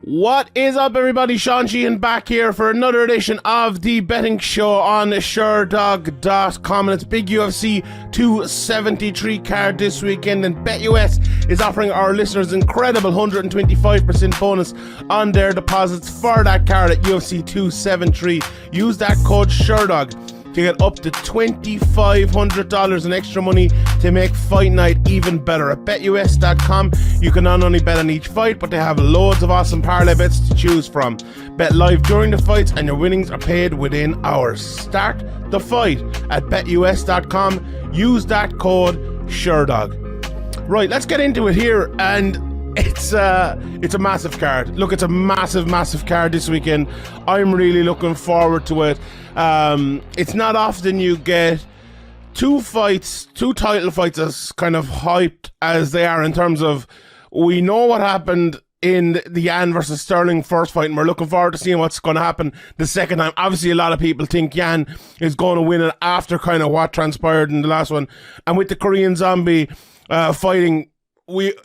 What is up, everybody? Sheehan back here for another edition of the betting show on Sherdog.com, and it's big UFC 273 card this weekend, and BetUS is offering our listeners incredible 125% bonus on their deposits for that card at UFC 273. Use that code Sherdog to get up to $2,500 in extra money to make fight night even better. At BetUS.com, you can not only bet on each fight, but they have loads of awesome parlay bets to choose from. Bet live during the fights and your winnings are paid within hours. Start the fight at BetUS.com. Use that code Sherdog. Right, let's get into it here, and it's a massive card. Look, it's a massive card this weekend. I'm really looking forward to it. It's not often you get two title fights as kind of hyped as they are, in terms of, we know what happened in the Yan versus Sterling first fight, and we're looking forward to seeing what's going to happen the second time. Obviously, a lot of people think Yan is going to win it after kind of what transpired in the last one, and with the Korean Zombie fighting,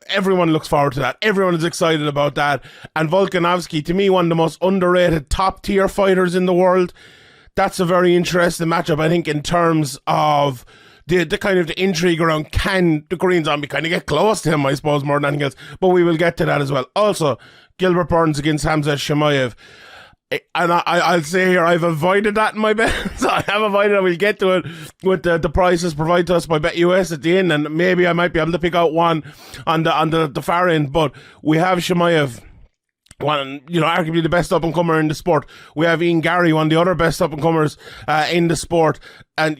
everyone looks forward to that. Everyone is excited about that. And Volkanovski, to me, one of the most underrated top tier fighters in the world. That's a very interesting matchup, I think, in terms of the kind of the intrigue around, can the Korean Zombie kind of get close to him, I suppose, more than anything else. But we will get to that as well. Also, Gilbert Burns against Hamza Chimaev. And I'll say here, I've avoided that in my bets. I have avoided it. We'll get to it with the prices provided to us by BetUS at the end, and maybe I might be able to pick out one on the far end. But we have Chimaev, one, arguably the best up-and-comer in the sport. We have Garry, one of the other best up-and-comers in the sport. And,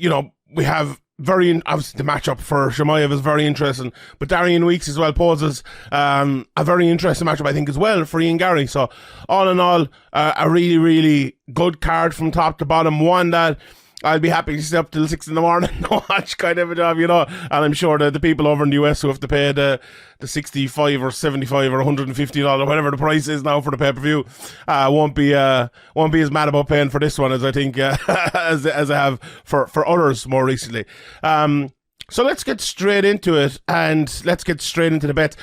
we have obviously the matchup for Chimaev is very interesting, but Darian Weeks as well poses a very interesting matchup, I think, as well for Garry. So all in all, a really good card from top to bottom, one that I'll be happy to stay up till 6 a.m. to watch, kind of a job, and I'm sure that the people over in the US who have to pay the $65 or $75 or $150, whatever the price is now for the pay-per-view, won't be as mad about paying for this one as I think as I have for others more recently. So let's get straight into it, and let's get straight into the bets.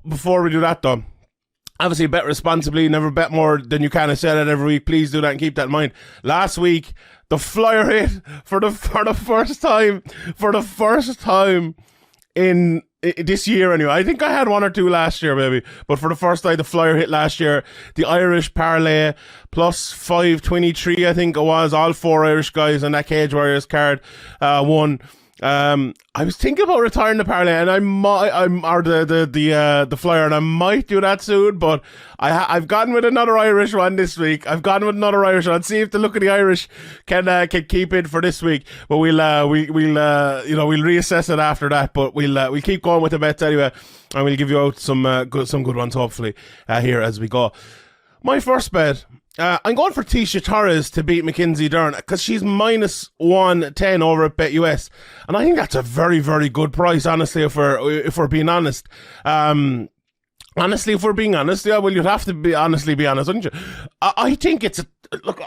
Before we do that, though, obviously bet responsibly, never bet more than you can. I say that every week. Please do that and keep that in mind. Last week, the flyer hit for the first time in this year anyway. I think I had one or two last year maybe, but for the first time the flyer hit last year. The Irish parlay plus 523, I think it was. All four Irish guys on that Cage Warriors card won. I was thinking about retiring the parlay, and the flyer, and I might do that soon. But I've gone with another Irish one this week. See if the look of the Irish can keep it for this week. But we'll reassess it after that. But we'll keep going with the bets anyway, and we'll give you out some good ones hopefully here as we go. My first bet. I'm going for Tecia Torres to beat MacKenzie Dern, because she's minus 110 over at BetUS, and I think that's a very, very good price, honestly, if we're being honest. If we're being honest, yeah, well, you'd have to be honest, wouldn't you? I think it's look.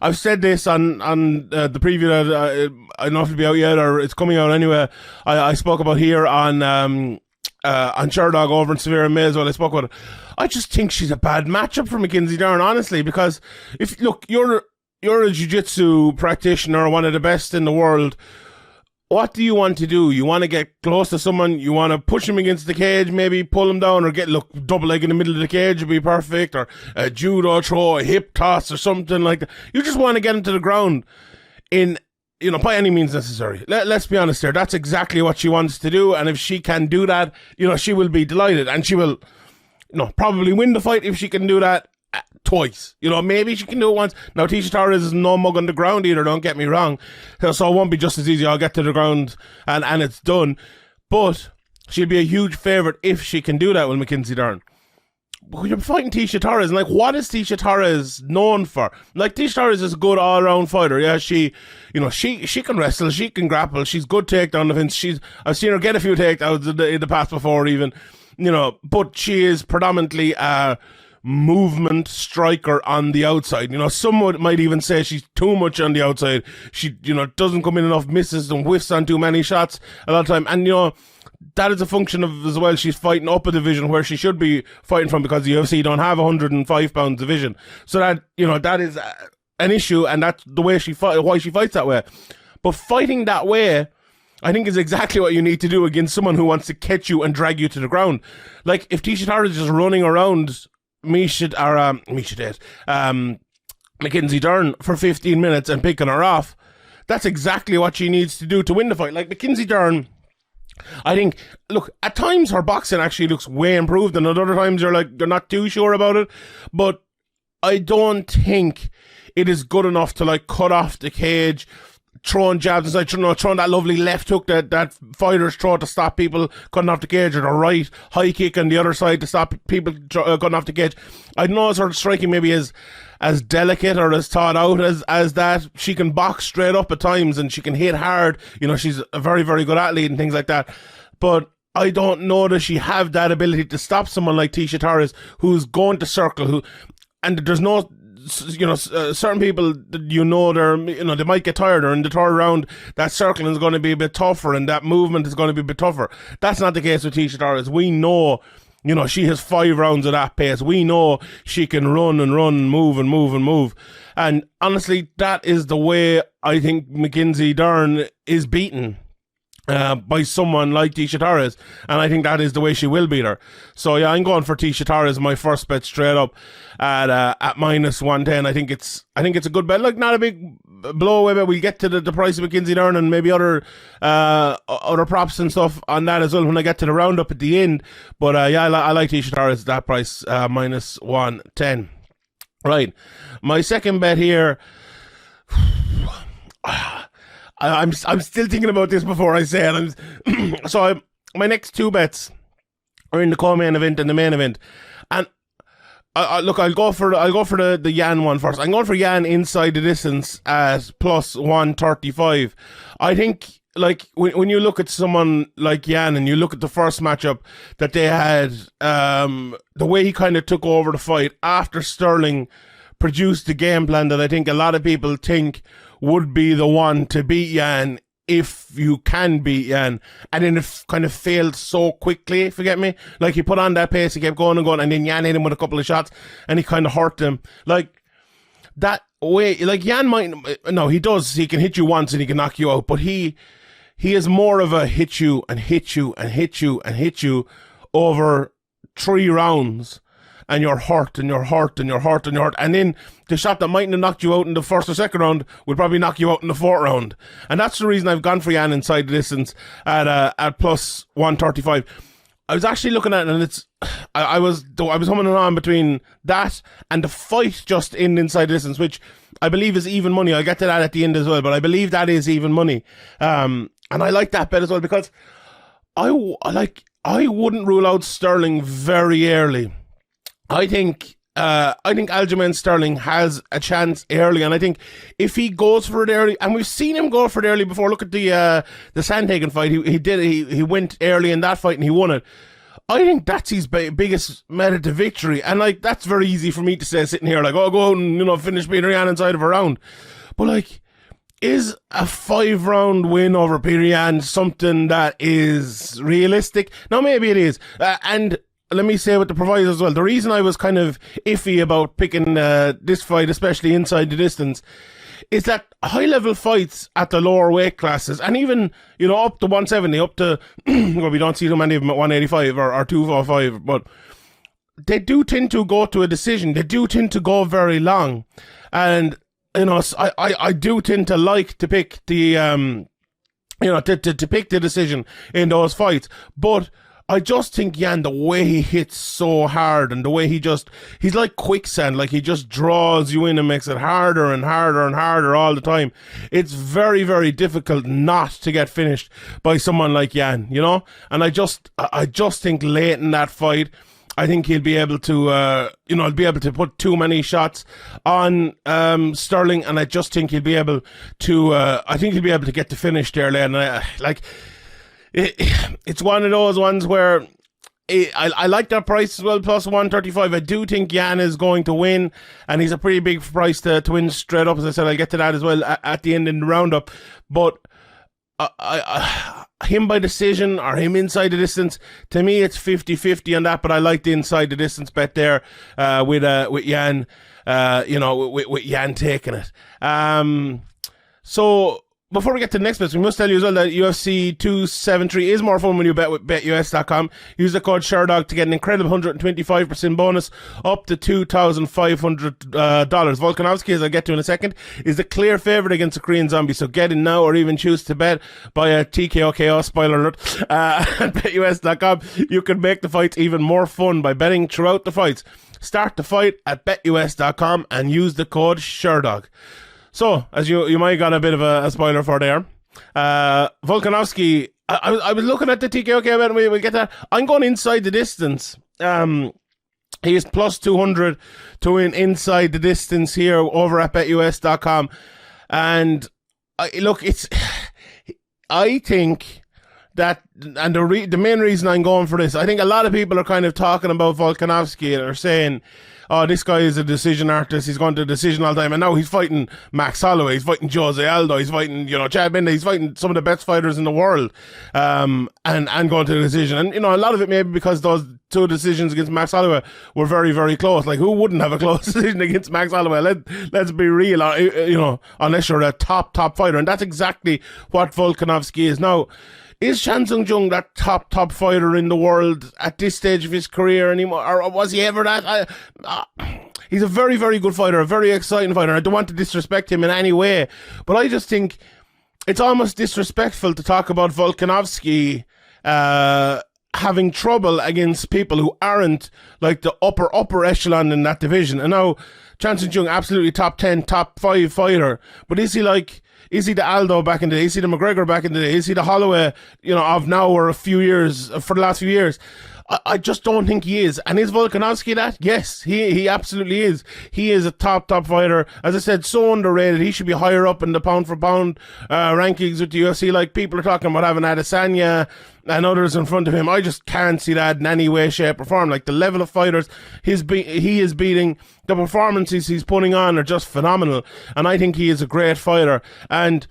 I've said this on the preview that I don't know if it'll be out yet or it's coming out anyway. I spoke about here on Sherdog over in Severe and May as well. I spoke about it. I just think she's a bad matchup for MacKenzie Dern, honestly, because you're a jiu-jitsu practitioner, one of the best in the world. What do you want to do? You want to get close to someone, you want to push him against the cage, maybe pull him down, or double leg in the middle of the cage would be perfect, or a judo throw, a hip toss, or something like that. You just want to get him to the ground by any means necessary. Let's be honest here. That's exactly what she wants to do, and if she can do that, she will be delighted, and she will probably win the fight if she can do that twice. Maybe she can do it once. Now, Tecia Torres is no mug on the ground either, don't get me wrong. So it won't be just as easy. I'll get to the ground and it's done. But she'll be a huge favourite if she can do that with MacKenzie Dern. You're fighting Tecia Torres, and what is Tecia Torres known for? Tecia Torres is a good all-around fighter. Yeah, she can wrestle, she can grapple, she's good takedown defense. I've seen her get a few takedowns in the past before even. But she is predominantly a movement striker on the outside. Some might even say she's too much on the outside. She, doesn't come in enough misses and whiffs on too many shots a lot of time. And, that is a function of, as well, she's fighting up a division where she should be fighting from, because the UFC don't have a 105 pound division. So that, that is an issue, and that's the way why she fights that way. But fighting that way, I think, is exactly what you need to do against someone who wants to catch you and drag you to the ground. Like, if Tecia Torres is just running around MacKenzie Dern for 15 minutes and picking her off, that's exactly what she needs to do to win the fight. Like, MacKenzie Dern, I think, look, at times her boxing actually looks way improved, and at other times you're not too sure about it. But I don't think it is good enough to, like, cut off the cage, throwing jabs inside, throwing that lovely left hook that fighters throw to stop people cutting off the cage, or the right high kick on the other side to stop people cutting off the cage. I know sort of striking maybe as delicate or as thought out as that. She can box straight up at times, and she can hit hard. She's a very, very good athlete and things like that. But I don't know that she have that ability to stop someone like Tecia Torres, who's going to circle, and there's no, certain people, they're, they might get tired, or in the third round, that circling is going to be a bit tougher, and that movement is going to be a bit tougher. That's not the case with Tecia Torres. We know, she has 5 rounds at that pace. We know she can run and run and move and move and move. And honestly, that is the way I think MacKenzie Dern is beaten by someone like Tecia Torres, and I think that is the way she will beat her. So yeah, I'm going for Tecia Torres, my first bet straight up at -110. I think it's a good bet. Like, not a big blow away bet. We'll get to the price of MacKenzie Dern and maybe other props and stuff on that as well when I get to the roundup at the end. But yeah, I like Tecia Torres at that price, -110. Right, my second bet here. I'm still thinking about this before I say it. My next 2 bets are in the co-main event and the main event, and look, I'll go for the Yan one first. I'm going for Yan inside the distance at +135. I think, like, when you look at someone like Yan and you look at the first matchup that they had, the way he kind of took over the fight after Sterling produced the game plan that I think a lot of people think would be the one to beat Yan, if you can beat Yan, and then it kind of failed so quickly, if you get me. Like, he put on that pace, he kept going and going, and then Yan hit him with a couple of shots, and he kind of hurt him. Like, that way, like, Yan he does, he can hit you once and he can knock you out, but he is more of a hit you and hit you and hit you and hit you over 3 rounds, and you're hurt, and you're hurt, and you're hurt, and you're hurt. And then the shot that mightn't have knocked you out in the first or second round will probably knock you out in the 4th round. And that's the reason I've gone for Yan inside the distance at +135. I was actually looking at it, and I was humming on between that and the fight just inside the distance, which I believe is even money. I'll get to that at the end as well, but I believe that is even money. And I like that bet as well, because I wouldn't rule out Sterling very early. I think Aljamain Sterling has a chance early, and I think if he goes for it early, and we've seen him go for it early before. Look at the Sandhagen fight. He went early in that fight and he won it. I think that's his biggest method to victory, and like, that's very easy for me to say sitting here, like, oh, go out and finish Peter Yan inside of a round. But like, is a 5-round win over Peter Yan something that is realistic? Now, maybe it is, and let me say with the provisos as well, the reason I was kind of iffy about picking this fight, especially inside the distance, is that high-level fights at the lower weight classes, and even, up to 170, up to, well, we don't see too many of them at 185 or 245, but they do tend to go to a decision. They do tend to go very long. And, I do tend to like to pick the, to pick the decision in those fights. But I just think Yan, the way he hits so hard, and the way he's like quicksand, like he just draws you in and makes it harder and harder and harder all the time. It's very, very difficult not to get finished by someone like Yan, And I just think late in that fight, I think he'll be able to, he'll be able to put too many shots on Sterling, and I just think he'll be able to, get the finish there late, and it's one of those ones where I like that price as well, +135. I do think Yan is going to win, and he's a pretty big price to win straight up. As I said, I'll get to that as well at the end in the roundup. But him by decision or him inside the distance, to me it's 50-50 on that, but I like the inside the distance bet there with Jan, with Jan taking it. So before we get to the next bets, we must tell you as well that UFC 273 is more fun when you bet with BetUS.com. Use the code Sherdog to get an incredible 125% bonus up to $2,500. Volkanovski, as I'll get to in a second, is the clear favourite against the Korean Zombie, so get in now or even choose to bet by a TKO, spoiler alert, at BetUS.com. You can make the fights even more fun by betting throughout the fights. Start the fight at BetUS.com and use the code Sherdog. So, as you might have got a bit of a spoiler for there, Volkanovski, I was looking at the TKO bet, and we'll get that. I'm going inside the distance. He is plus 200 to win inside the distance here over at BetUS.com. And I think that, and the main reason I'm going for this, I think a lot of people are kind of talking about Volkanovski and are saying, oh, this guy is a decision artist, he's going to decision all the time, and now he's fighting Max Holloway, he's fighting Jose Aldo, he's fighting, Chad Benda, he's fighting some of the best fighters in the world, and going to the decision. And, a lot of it may be because those two decisions against Max Holloway were very, very close. Like, who wouldn't have a close decision against Max Holloway? Let's be real, unless you're a top fighter, and that's exactly what Volkanovski is. Now, is Chan Sung Jung that top fighter in the world at this stage of his career anymore? Or was he ever that? He's a very, very good fighter, a very exciting fighter. I don't want to disrespect him in any way, but I just think it's almost disrespectful to talk about Volkanovski having trouble against people who aren't like the upper echelon in that division. And now, Chan Sung Jung, absolutely top 10, top 5 fighter, but is he the Aldo back in the day? Is he the McGregor back in the day? Is he the Holloway, of now or for the last few years? I just don't think he is. And is Volkanovski that? Yes, he absolutely is. He is a top fighter. As I said, so underrated. He should be higher up in the pound for pound rankings with the UFC. Like, people are talking about having Adesanya and others in front of him. I just can't see that in any way, shape or form. Like, the level of fighters he is beating, the performances he's putting on are just phenomenal. And I think he is a great fighter. And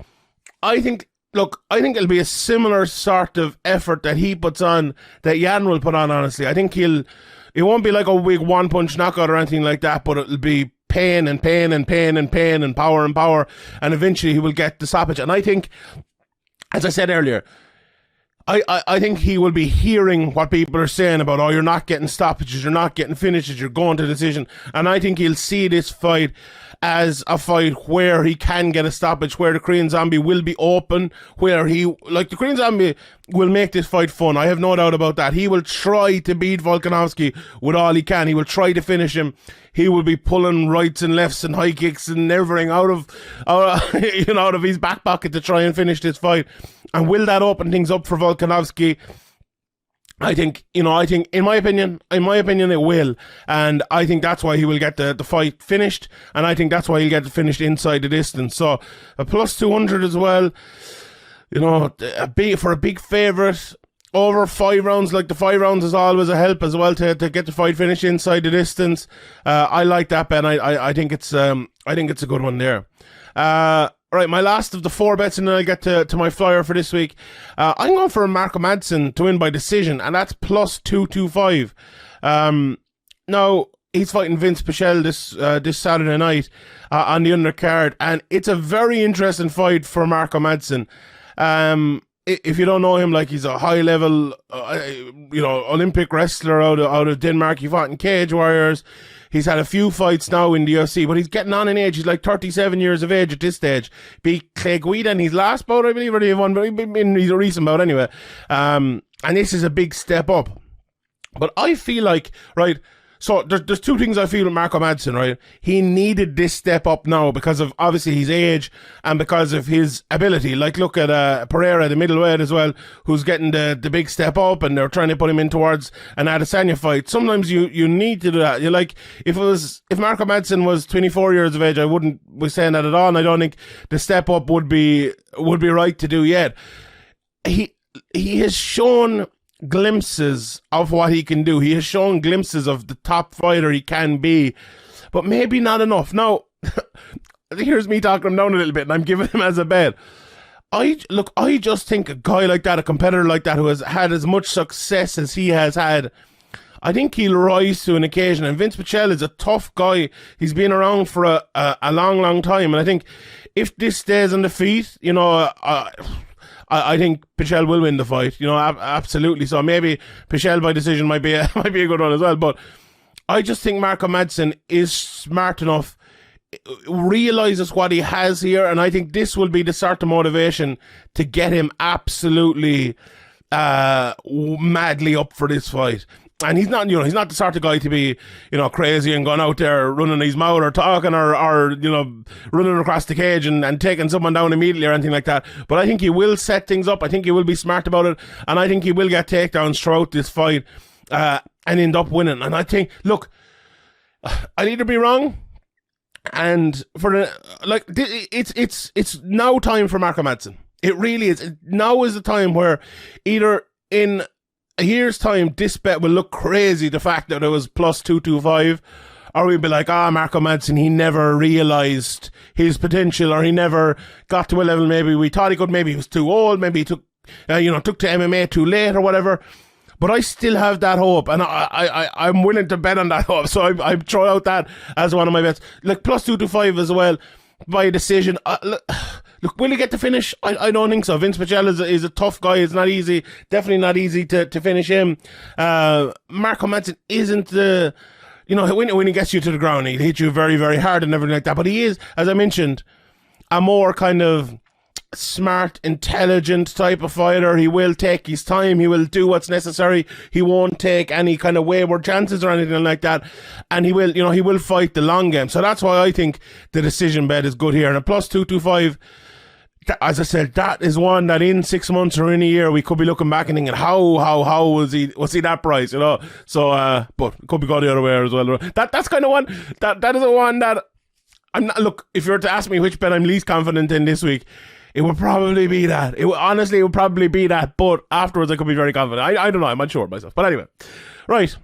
I think it'll be a similar sort of effort that he puts on that Jan will put on, honestly. I think it won't be like a big one-punch knockout or anything like that, but it'll be pain and pain and pain and pain and power, and eventually he will get the stoppage. And I think, as I said earlier, I think he will be hearing what people are saying about, oh, you're not getting stoppages, you're not getting finishes, you're going to decision. And I think he'll see this fight as a fight where he can get a stoppage, where the Korean Zombie will be open, where the Korean Zombie will make this fight fun. I have no doubt about that. He will try to beat Volkanovski with all he can. He will try to finish him. He will be pulling rights and lefts and high kicks and everything out of his back pocket to try and finish this fight. And will that open things up for Volkanovski? I think, in my opinion, it will. And I think that's why he will get the fight finished. And I think that's why he'll get it finished inside the distance. So, a plus 200 as well. For a big favourite, over 5 rounds. Like, the 5 rounds is always a help as well to get the fight finished inside the distance. I like that bet. I think it's a good one there. Right, my last of the 4 bets, and then I'll get to my flyer for this week. I'm going for Marco Madsen to win by decision, and that's plus 225. Now, he's fighting Vinc Pichel this Saturday night on the undercard, and it's a very interesting fight for Marco Madsen. If you don't know him, like, he's a high-level, Olympic wrestler out of Denmark. He fought in Cage Warriors. He's had a few fights now in the UFC, but he's getting on in age. He's like 37 years of age at this stage. Beat Clay Guida in his last bout, I believe, or he won, but he's a recent bout anyway. And this is a big step up. But I feel like, right, so there's 2 things I feel with Marco Madsen, right? He needed this step up now because of, obviously, his age and because of his ability. Like, look at Pereira, the middleweight as well, who's getting the big step up, and they're trying to put him in towards an Adesanya fight. Sometimes you need to do that. You're like, if Marco Madsen was 24 years of age, I wouldn't be saying that at all, and I don't think the step up would be right to do yet. He has shown glimpses of what he can do. He has shown glimpses of the top fighter he can be, but maybe not enough. Now, here's me talking him down a little bit, and I'm giving him as a bet. I just think a guy like that, a competitor like that, who has had as much success as he has had, I think he'll rise to an occasion. And Vinc Pichel is a tough guy. He's been around for a long, long time. And I think if this stays on the feet, you know, I think Pichel will win the fight. You know, absolutely. So maybe Pichel by decision might be a good one as well. But I just think Marco Madsen is smart enough, realizes what he has here, and I think this will be the sort of motivation to get him absolutely madly up for this fight. And he's not the sort of guy to be, you know, crazy and going out there running his mouth or talking or you know, running across the cage and taking someone down immediately or anything like that. But I think he will set things up. I think he will be smart about it, and I think he will get takedowns throughout this fight and end up winning. And I think, look, I'd either be wrong, and it's now time for Marco Madsen. It really is. Now is the time where either in a year's time this bet will look crazy, the fact that it was plus 225, or we'll be like, Marco Madsen, he never realised his potential, or he never got to a level maybe we thought he could. Maybe he was too old, maybe he took to MMA too late or whatever. But I still have that hope, and I'm willing to bet on that hope. So I throw out that as one of my bets. Like plus 225 as well by decision. Look, will he get the finish? I don't think so. Vinc Pichel is a tough guy. It's not easy. Definitely not easy to finish him. Marco Madsen isn't the, you know, when he gets you to the ground, he'll hit you very, very hard and everything like that. But he is, as I mentioned, a more kind of smart, intelligent type of fighter. He will take his time. He will do what's necessary. He won't take any kind of wayward chances or anything like that. And he will fight the long game. So that's why I think the decision bet is good here. And a plus 225, as I said, that is one that in 6 months or in a year we could be looking back and thinking, how was he that price, you know? So but it could be going the other way as well. That's kind of one that is a one that I'm not. Look, if you were to ask me which bet I'm least confident in this week, it would probably be that. It would probably be that. But afterwards, I could be very confident. I don't know. I'm not sure myself. But anyway, right.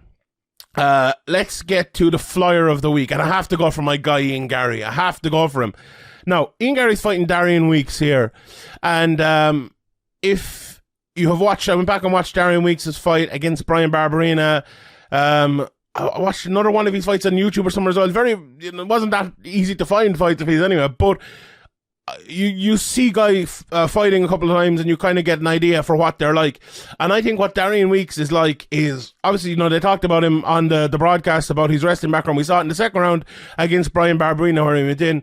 Let's get to the flyer of the week, and I have to go for my guy Ian Garry. I have to go for him. Now, Ian Garry's fighting Darian Weeks here, and if you have watched, I went back and watched Darian Weeks' fight against Bryan Barberena. I watched another one of his fights on YouTube or somewhere as well. It wasn't that easy to find fights of his anyway, but you see guys fighting a couple of times and you kind of get an idea for what they're like. And I think what Darian Weeks is like is, obviously, you know, they talked about him on the broadcast about his wrestling background. We saw it in the second round against Bryan Barberena where he went in.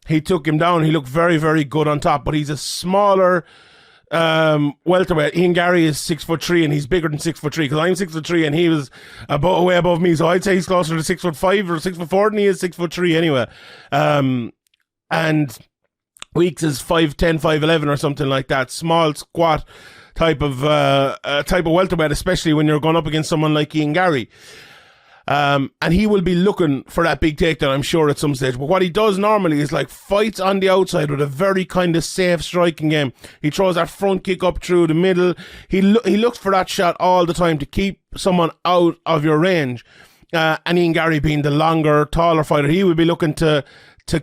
He took him down. He looked very, very good on top, but he's a smaller welterweight. Ian Garry is 6'3" and he's bigger than 6'3" because I'm 6'3" and he was way above me. So I'd say he's closer to 6'5" or 6'4" than he is 6'3" anyway. And Weeks is 5'10", 5'11" or something like that. Small, squat type of welterweight, especially when you're going up against someone like Ian Garry. And he will be looking for that big takedown, I'm sure, at some stage. But what he does normally is like fights on the outside with a very kind of safe striking game. He throws that front kick up through the middle. He looks for that shot all the time to keep someone out of your range. And Ian Garry being the longer, taller fighter, he would be looking to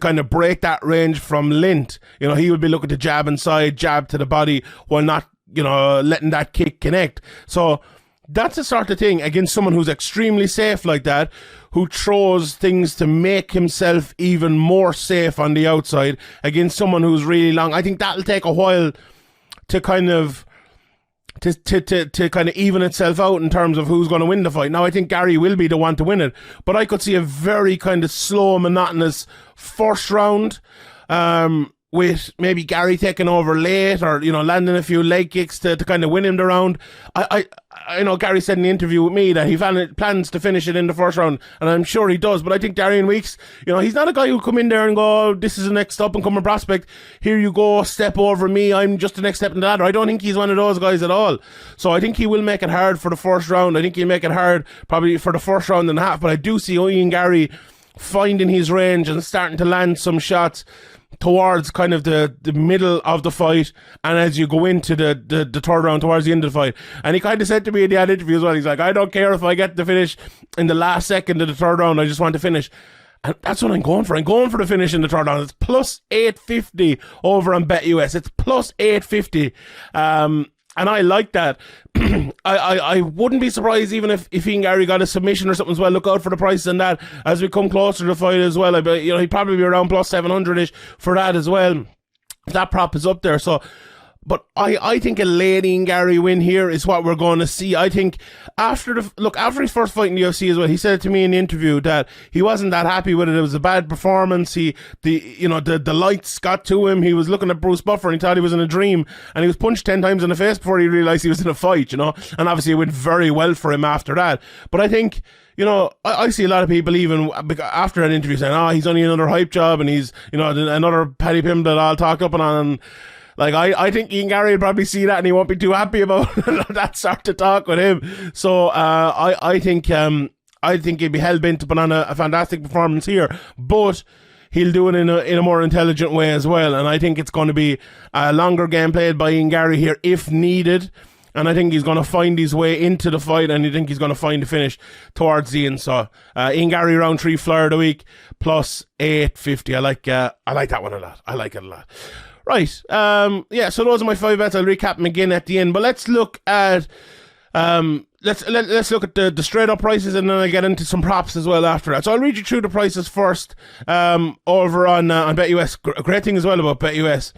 kind of break that range from lint. You know, he would be looking to jab inside, jab to the body, while not, you know, letting that kick connect. So that's the sort of thing against someone who's extremely safe like that, who throws things to make himself even more safe on the outside against someone who's really long. I think that'll take a while to kind of to kind of even itself out in terms of who's going to win the fight. Now, I think Garry will be the one to win it, but I could see a very kind of slow, monotonous first round, with maybe Garry taking over late or, you know, landing a few leg kicks to kind of win him the round. I know Garry said in the interview with me that he plans to finish it in the first round, and I'm sure he does. But I think Darian Weeks, you know, he's not a guy who'll come in there and go, this is the next up and coming prospect. Here you go, step over me. I'm just the next step in the ladder. I don't think he's one of those guys at all. So I think he will make it hard for the first round. I think he'll make it hard probably for the first round and a half. But I do see Ian Garry finding his range and starting to land some shots towards kind of the middle of the fight, and as you go into the third round towards the end of the fight. And he kind of said to me in the ad interview as well, he's like, I don't care if I get the finish in the last second of the third round, I just want to finish. And that's what I'm going for. I'm going for the finish in the third round. It's plus 850 over on BetUS. It's plus 850. And I like that. I wouldn't be surprised even if Ian Garry got a submission or something as well. Look out for the price on that as we come closer to the fight as well. He'd probably be around plus 700-ish for that as well. That prop is up there. So, but I think a late Ian Garry win here is what we're going to see. I think after his first fight in the UFC as well, he said to me in the interview that he wasn't that happy with it. It was a bad performance. The lights got to him. He was looking at Bruce Buffer and he thought he was in a dream, and he was punched 10 times in the face before he realised he was in a fight, and obviously it went very well for him after that. But I think, I see a lot of people even after that interview saying, he's only another hype job and he's, another Paddy Pimblett all talked up and on. Like, I think Ian Garry will probably see that and he won't be too happy about that sort of talk with him. So, I think he'll be hell-bent to put on a fantastic performance here, but he'll do it in a more intelligent way as well. And I think it's going to be a longer game played by Ian Garry here if needed. And I think he's going to find his way into the fight, and I think he's going to find the finish towards the end. So, Ian Garry round 3 flyer of the week, plus 850. I like that one a lot. I like it a lot. Right, so those are my 5 bets. I'll recap them again at the end. But let's look at let's look at the straight up prices, and then I'll get into some props as well after that. So I'll read you through the prices first over on BetUS. Great thing as well about BetUS.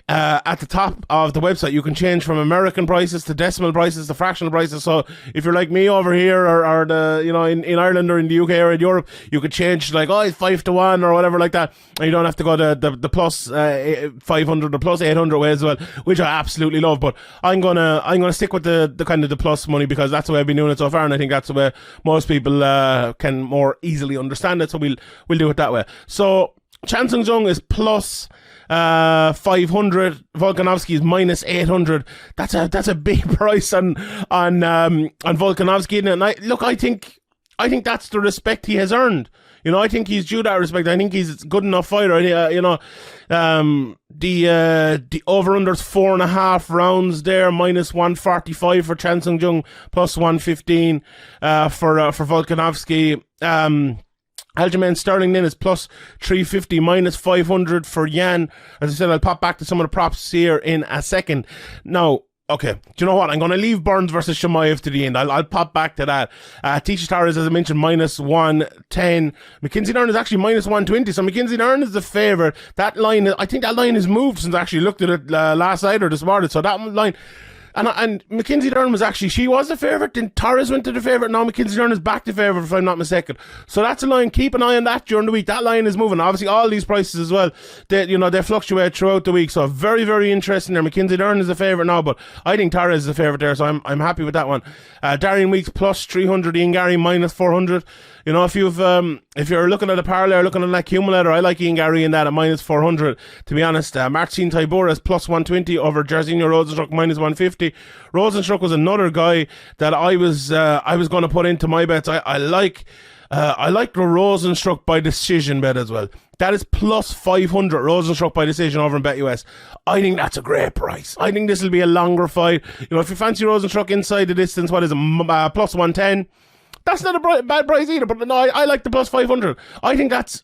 At the top of the website, you can change from American prices to decimal prices to fractional prices. So if you're like me over here or in Ireland or in the UK or in Europe, you could change like, it's 5-1 or whatever like that. And you don't have to go to the plus 500 or plus 800 way as well, which I absolutely love. But I'm gonna stick with the kind of the plus money because that's the way I've been doing it so far, and I think that's the way most people can more easily understand it. So we'll do it that way. So Chan Sung Jung is plus 500. Volkanovski is minus 800. That's a big price on Volkanovski, isn't it? And I think that's the respect he has earned. I think he's due that respect. I think he's a good enough fighter. The over-under's 4.5 rounds there, minus 145 for Chan Sung Jung, plus 115 for Volkanovski. Aljamain Sterling then is plus 350, minus 500 for Yan. As I said, I'll pop back to some of the props here in a second. Now, okay, do you know what? I'm going to leave Burns versus Chimaev to the end. I'll pop back to that. Tecia Torres, as I mentioned, minus 110. MacKenzie Dern is actually minus 120. So MacKenzie Dern is the favourite. I think that line has moved since I actually looked at it last night or this morning. So that line... And MacKenzie Dern she was the favourite, then Torres went to the favourite, now MacKenzie Dern is back to favourite if I'm not mistaken. So that's a line, keep an eye on that during the week. That line is moving. Obviously all these prices as well, they fluctuate throughout the week, so very, very interesting there. MacKenzie Dern is the favourite now, but I think Torres is the favourite there, so I'm happy with that one. Darian Weeks plus 300, Ian Garry minus 400. If you're looking at a parlay or looking at an accumulator, I like Ian Garry in that at minus 400, to be honest. Marcin Tybura is plus 120 over Jairzinho Rosenstruck minus 150. Rosenstruck was another guy that I was going to put into my bets. I like the Rosenstruck by decision bet as well. That is plus 500, Rosenstruck by decision over in BetUS. I think that's a great price. I think this will be a longer fight. If you fancy Rosenstruck inside the distance, what is it, plus 110? That's not a bad price either, but no, I like the plus 500. I think that's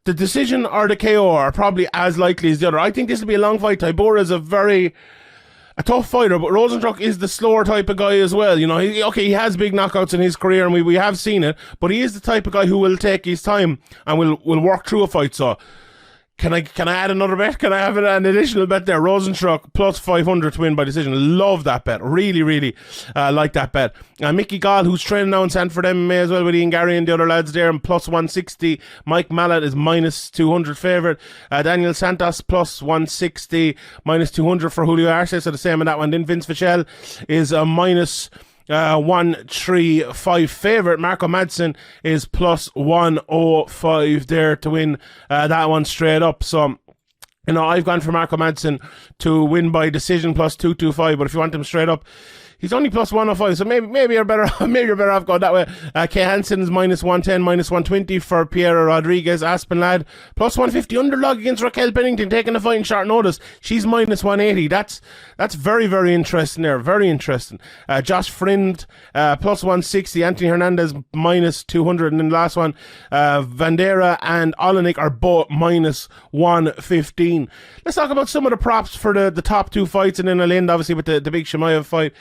the decision or the KO are probably as likely as the other. I think this will be a long fight. Tybura is a tough fighter, but Rosenstruck is the slower type of guy as well. He has big knockouts in his career, and we have seen it, but he is the type of guy who will take his time and will work through a fight. So Can I add another bet? Can I have an additional bet there? Rosenstruck plus 500 to win by decision. Love that bet. Really, really like that bet. Mickey Gall, who's training now in Sanford MMA as well with Ian Garry and the other lads there, and plus 160. Mike Mallet is minus 200 favourite. Daniel Santos plus 160, minus 200 for Julio Arce, so the same on that one. Then Vinc Pichel is a minus 135 favourite. Marco Madsen is plus 105 there to win that one straight up. So I've gone for Marco Madsen to win by decision plus 225, but if you want him straight up, He's only plus 105, so maybe you're better off going that way. Kay Hansen is minus 110, minus 120 for Piera Rodriguez. Aspen Ladd, plus 150 underdog against Raquel Pennington, taking the fight in short notice. She's minus 180. That's very, very interesting there. Very interesting. Josh Friend, plus 160. Anthony Hernandez, minus 200. And then the last one, Vandera and Olenek are both minus 115. Let's talk about some of the props for the top two fights, and then I'll end obviously with the big Chimaev fight.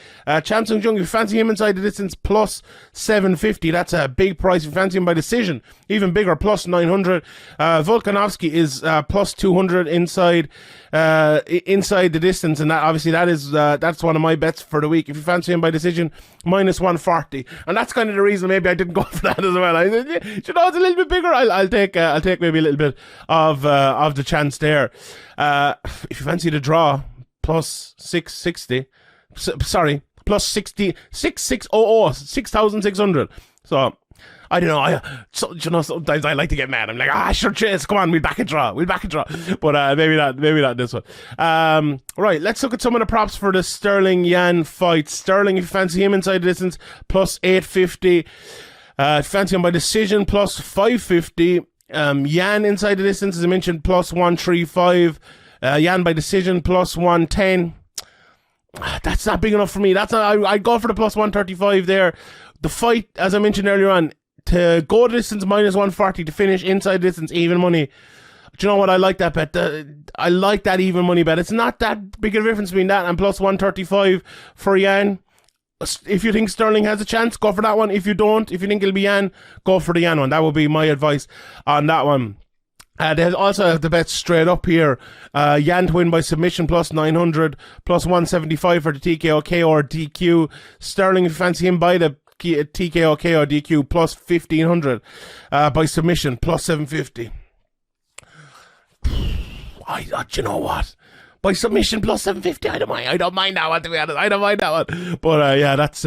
Chan Sung Jung, if you fancy him inside the distance, plus 750. That's a big price. If you fancy him by decision, even bigger, plus 900. Volkanovski is plus 200 inside the distance, and that's one of my bets for the week. If you fancy him by decision, minus 140, and that's kind of the reason maybe I didn't go for that as well. It's a little bit bigger. I'll take maybe a little bit of the chance there. If you fancy the draw, plus 660. Sorry, plus 6,600. So I don't know. Sometimes I like to get mad. I'm like, sure, Chase, come on, we'll back a draw. But maybe not this one. Right, let's look at some of the props for the Sterling Yan fight. Sterling, if you fancy him inside the distance, plus 850. Fancy him by decision, plus 550. Yan inside the distance, as I mentioned, plus 135. Yan by decision, plus 110. That's not big enough for me. I'd go for the plus 135 there. The fight, as I mentioned earlier on, to go distance minus 140, to finish inside distance even money. Do you know what? I like that bet. I like that even money bet. It's not that big of a difference between that and plus 135 for Yan. If you think Sterling has a chance, go for that one. If you don't, if you think it'll be Yan, go for the Yan one. That would be my advice on that one. They also have the bets straight up here. Yan to win by submission, plus 900, plus 175 for the TKO, KO or DQ. Sterling, if you fancy him by the TKO, KO, DQ, plus 1500 by submission, plus 750. Do you know what? By submission, plus 750, I don't mind that one, to be honest. I don't mind that one. But yeah, that's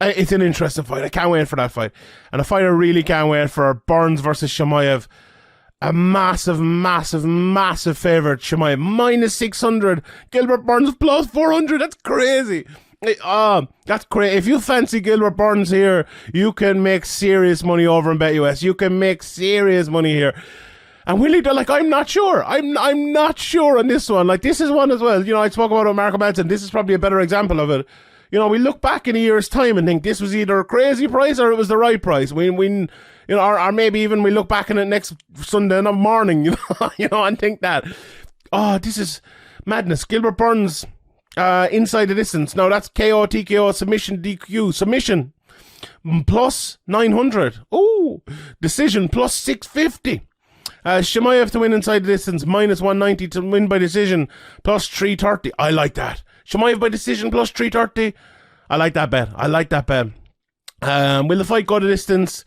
it's an interesting fight. I can't wait for that fight. And a fight I really can't wait for, Burns versus Chimaev. A massive favourite, Chimaev. Minus 600. Gilbert Burns plus 400. That's crazy. That's crazy. If you fancy Gilbert Burns here, you can make serious money over in BetUS. You can make serious money here. And Willie, I'm not sure. I'm not sure on this one. Like, this is one as well. You know, I spoke about Marco Madsen. This is probably a better example of it. You know, we look back in a year's time and think this was either a crazy price or it was the right price. We you know, or maybe even we look back in it next Sunday morning, and think that, this is madness. Gilbert Burns, inside the distance. Now that's KO, TKO, submission, DQ, submission, plus 900. Ooh, decision, plus 650. Chimaev to win inside the distance, minus 190 to win by decision, plus 330. I like that. Chimaev by decision, plus 330. I like that bet. Will the fight go to distance?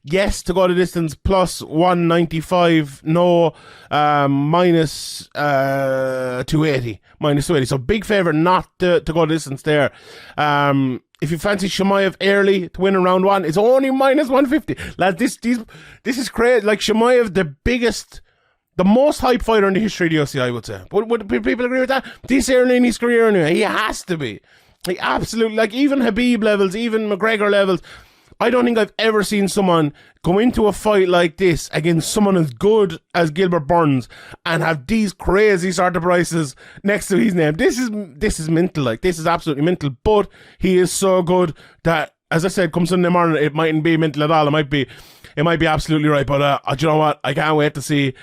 Yes, to go to distance, plus 195. No, minus 280. Minus 280. So big favourite not to go to distance there. If you fancy Chimaev early to win in round one, it's only minus 150. Lads, this is crazy. Like, Chimaev, the most hype fighter in the history of the UFC, I would say. Would people agree with that? This early in his career anyway, he has to be. He absolutely, like, even Khabib levels, even McGregor levels. I don't think I've ever seen someone go into a fight like this against someone as good as Gilbert Burns and have these crazy sort of prices next to his name. This is mental. Like, this is absolutely mental. But he is so good that, as I said, come Sunday morning, it mightn't be mental at all. It might be absolutely right. But do you know what? I can't wait to see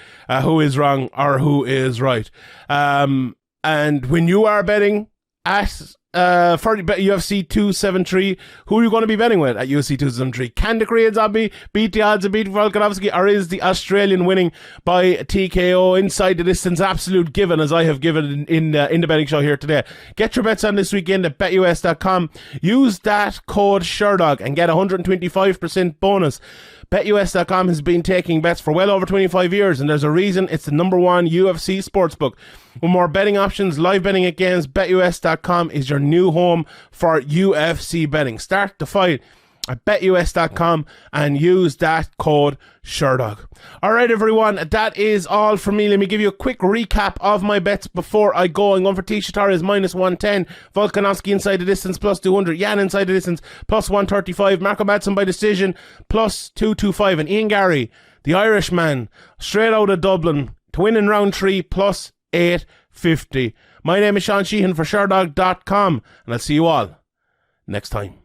who is wrong or who is right. And when you are betting at for UFC 273, who are you going to be betting with at UFC 273? Can the Korean Zombie beat the odds and beat Volkanovski, or is the Australian winning by TKO inside the distance absolute given, as I have given in the betting show here today? Get your bets on this weekend at BetUS.com. Use that code Sherdog and get 125% bonus. BetUS.com has been taking bets for well over 25 years, and there's a reason it's the #1 UFC sportsbook. With more betting options, live betting at games, BetUS.com is your new home for UFC betting. Start the fight at betus.com and use that code Sherdog. Alright everyone, that is all for me. Let me give you a quick recap of my bets before I go. I'm going for Tecia Torres minus 110, Volkanovski inside the distance plus 200, Jan inside the distance plus 135, Madsen by decision plus 225, and Ian Garry, the Irishman, straight out of Dublin, to win in round 3 plus 850. My name is Sheehan for Sherdog.com, and I'll see you all next time.